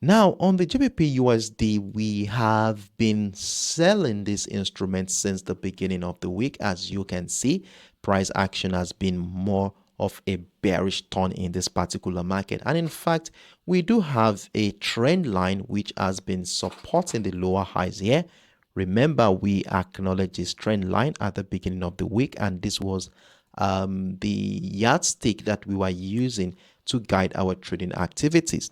Now, on the GBPUSD, we have been selling this instrument since the beginning of the week. As you can see, price action has been more of a bearish turn in this particular market. And in fact, we do have a trend line which has been supporting the lower highs here. Remember, we acknowledged this trend line at the beginning of the week, and this was the yardstick that we were using to guide our trading activities.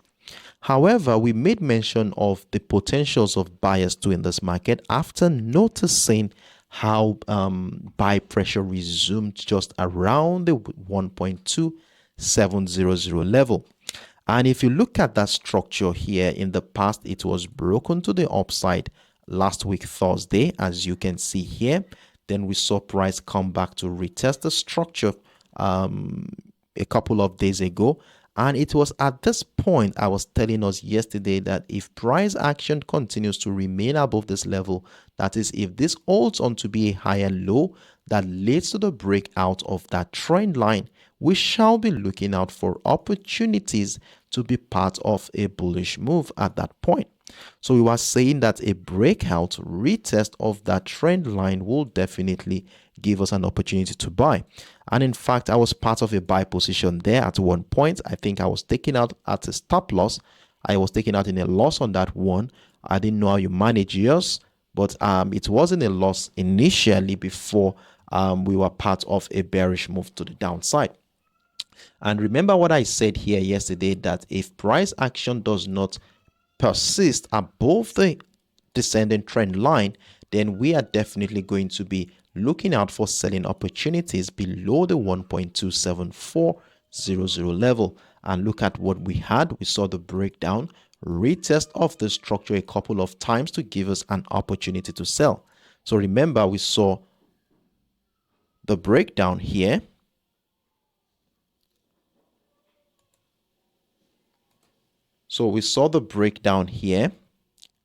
However, we made mention of the potentials of buyers too in this market after noticing how buy pressure resumed just around the 1.2700 level. And if you look at that structure here, in the past, it was broken to the upside last week, Thursday, as you can see here. Then we saw price come back to retest the structure a couple of days ago. And it was at this point I was telling us yesterday that if price action continues to remain above this level, that is, if this holds on to be a higher low that leads to the breakout of that trend line, we shall be looking out for opportunities to be part of a bullish move at that point. So we were saying that a breakout retest of that trend line will definitely give us an opportunity to buy. And in fact, I was part of a buy position there at one point. I think I was taken out at a stop loss. I was taken out in a loss on that one. I didn't know how you manage yours, but it wasn't a loss initially before we were part of a bearish move to the downside. And remember what I said here yesterday, that if price action does not persist above the descending trend line, then we are definitely going to be looking out for selling opportunities below the 1.27400 level. And look at what we had. We saw the breakdown, retest of the structure a couple of times to give us an opportunity to sell. So remember, we saw the breakdown here. So we saw the breakdown here,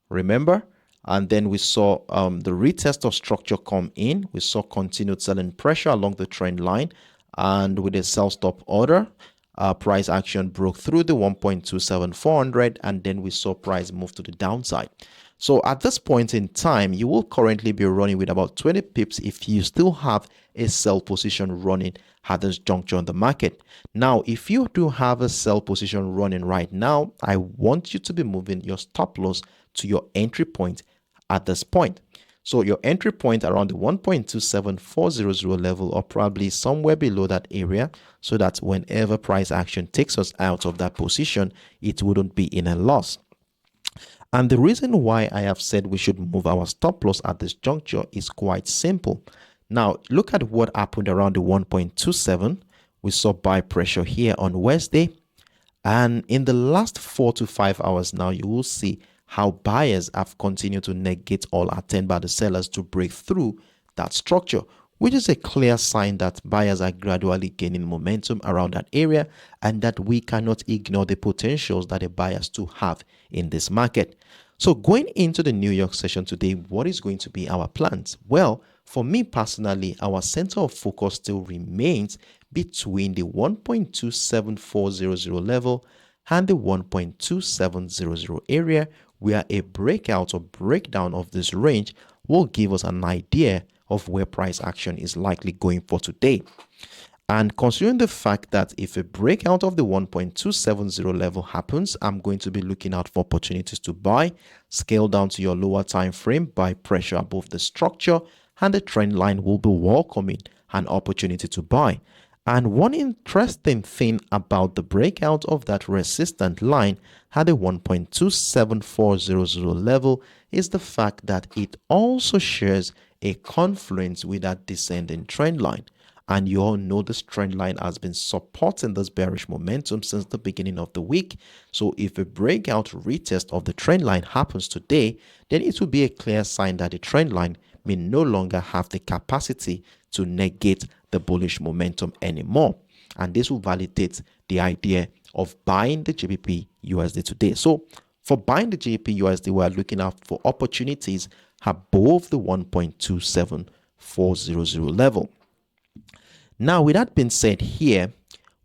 remember, and then we saw the retest of structure come in. We saw continued selling pressure along the trend line, and with a sell stop order, price action broke through the 1.27400, and then we saw price move to the downside. So at this point in time, you will currently be running with about 20 pips if you still have a sell position running at this juncture on the market. Now, if you do have a sell position running right now, I want you to be moving your stop loss to your entry point at this point. So your entry point around the 1.27400 level, or probably somewhere below that area, so that whenever price action takes us out of that position, it wouldn't be in a loss. And the reason why I have said we should move our stop loss at this juncture is quite simple. Now, look at what happened around the 1.27. We saw buy pressure here on Wednesday. And in the last 4 to 5 hours now, you will see how buyers have continued to negate all attempt by the sellers to break through that structure, which is a clear sign that buyers are gradually gaining momentum around that area, and that we cannot ignore the potentials that the buyers do have in this market. So going into the New York session today, what is going to be our plans? Well, for me personally, our center of focus still remains between the 1.27400 level and the 1.2700 area, where a breakout or breakdown of this range will give us an idea of where price action is likely going for today. And considering the fact that if a breakout of the 1.270 level happens, I'm going to be looking out for opportunities to buy, scale down to your lower time frame, buy pressure above the structure, and the trend line will be welcoming an opportunity to buy. And one interesting thing about the breakout of that resistant line at the 1.27400 level is the fact that it also shares a confluence with that descending trend line. And you all know this trend line has been supporting this bearish momentum since the beginning of the week. So if a breakout retest of the trend line happens today, then it will be a clear sign that the trend line may no longer have the capacity to negate the bullish momentum anymore. And this will validate the idea of buying the GBPUSD today. So for buying the GBPUSD, we are looking out for opportunities above the 1.27400 level. Now, with that being said here,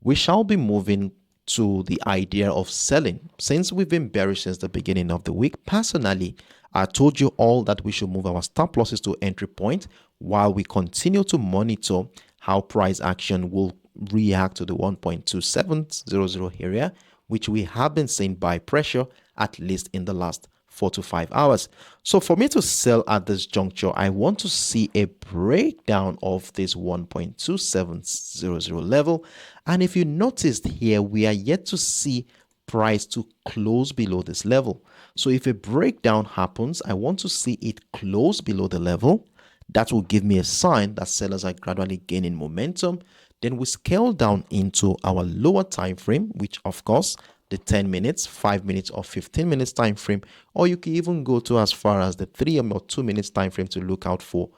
we shall be moving to the idea of selling. Since we've been bearish since the beginning of the week, personally, I told you all that we should move our stop losses to entry point while we continue to monitor how price action will react to the 1.2700 area, which we have been seeing buy pressure at least in the last 4 to 5 hours. So for me to sell at this juncture, I want to see a breakdown of this 1.2700 level. And if you noticed here, we are yet to see price to close below this level. So if a breakdown happens, I want to see it close below the level. That will give me a sign that sellers are gradually gaining momentum. Then we scale down into our lower time frame, which of course the 10 minutes, 5 minutes or 15 minutes time frame, or you can even go to as far as the 3 or 2 minutes time frame to look out for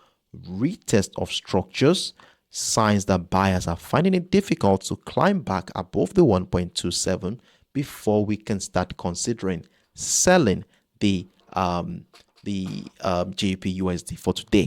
retest of structures, signs that buyers are finding it difficult to climb back above the 1.27 before we can start considering selling the GBPUSD for today.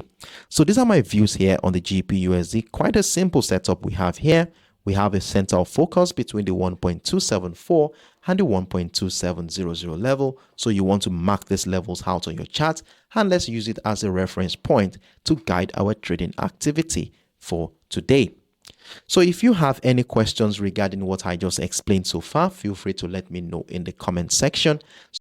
So these are my views here on the GBPUSD. Quite a simple setup we have here. We have a center of focus between the 1.274 and the 1.2700 level. So you want to mark these levels out on your chart, and let's use it as a reference point to guide our trading activity for today. So if you have any questions regarding what I just explained so far, feel free to let me know in the comment section.